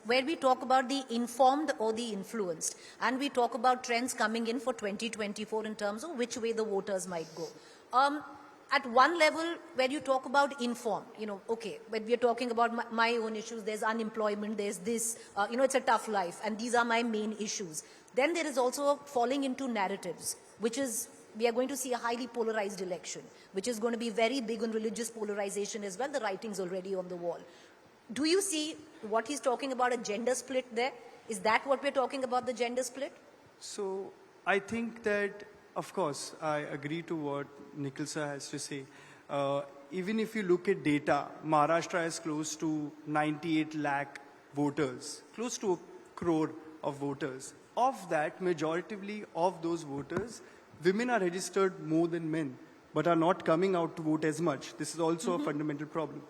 where we talk about the informed or the influenced, and we talk about trends coming in for 2024 in terms of which way the voters might go. At one level, where you talk about informed, okay, when we are talking about my own issues, there's unemployment, there's this, it's a tough life, and these are my main issues. Then there is also falling into narratives, which is, we are going to see a highly polarized election, which is going to be very big on religious polarization as well. The writing's already on the wall. Do you see what he's talking about, a gender split there? Is that what we're talking about, the gender split? So I think that, of course, I agree to what Nikhil sir has to say. Even if you look at data, Maharashtra is close to 98 lakh voters, close to a crore of voters. Of that, majoritively of those voters, women are registered more than men, but are not coming out to vote as much. This is also a fundamental problem.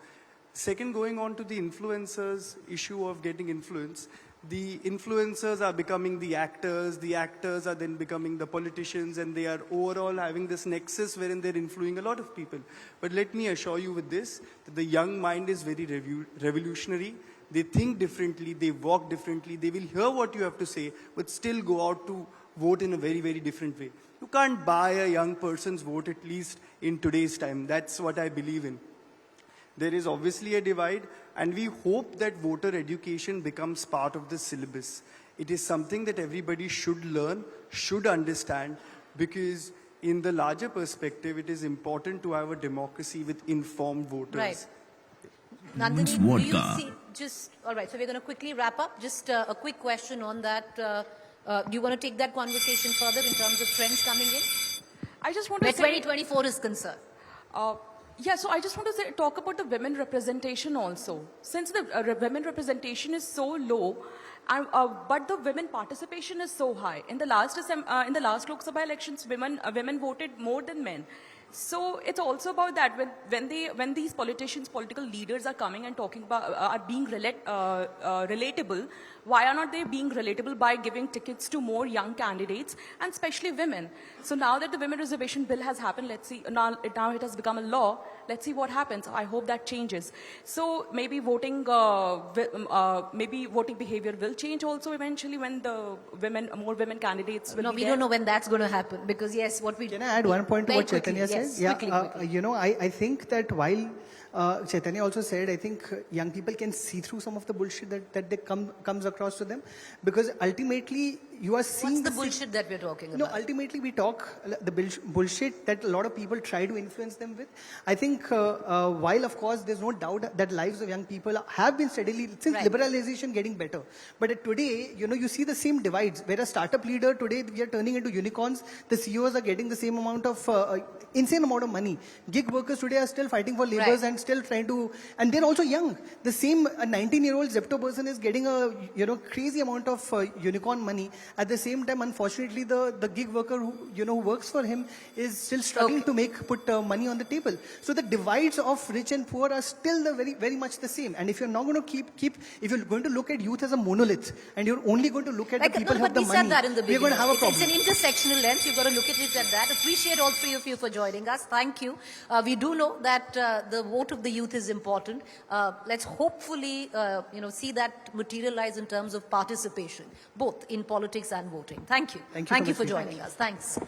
Second, going on to the influencers issue of getting influence, the influencers are becoming the actors are then becoming the politicians, and they are overall having this nexus wherein they're influencing a lot of people. But let me assure you with this, that the young mind is very revolutionary. They think differently, they walk differently, they will hear what you have to say, but still go out to vote in a very, very different way. You can't buy a young person's vote, at least in today's time. That's what I believe in. There is obviously a divide, and we hope that voter education becomes part of the syllabus. It is something that everybody should learn, should understand, because in the larger perspective, it is important to have a democracy with informed voters. Right. Nandini, do you see, all right, so we're going to quickly wrap up. Just a quick question on that. Do you want to take that conversation further in terms of trends coming in? I just want to where say, 2024 is concerned. Yeah, so I just want to talk about the women representation also. Since the women representation is so low, but the women participation is so high. In the last Lok Sabha elections, women voted more than men. So it's also about that when these political leaders are coming and talking about are being relatable. Why are not they being relatable by giving tickets to more young candidates and especially women? So now that the women reservation bill has happened, let's see. Now it has become a law. Let's see what happens. I hope that changes. So maybe voting behavior will change also eventually when the more women candidates will. No, we don't know when that's going to happen, because yes, what we can I add one point to what Chaitanya said? Yes, quickly. I think that while Chaitanya also said, I think young people can see through some of the bullshit that comes across to them, because ultimately you are seeing the bullshit that we're talking about. No, ultimately we talk the bullshit that a lot of people try to influence them with. I think while of course there's no doubt that lives of young people have been steadily since liberalization getting better, but today you see the same divides. Where a startup leader today we are turning into unicorns, the CEOs are getting the same amount of insane amount of money. Gig workers today are still fighting for labors and still trying to, and they're also young. The same 19-year-old Zepto person is getting a crazy amount of unicorn money. At the same time, unfortunately, the gig worker who works for him is still struggling to put money on the table. So the divides of rich and poor are still very much the same. And if you're not going to if you're going to look at youth as a monolith, and you're only going to look at the people who have the money, we're going to have a problem. It's an intersectional lens. You've got to look at it at that. Appreciate all three of you for joining us. Thank you. We do know that the vote of the youth is important. Let's hopefully, see that materialize in terms of participation, both in politics and voting. Thank you. Thank you for joining us. Thanks.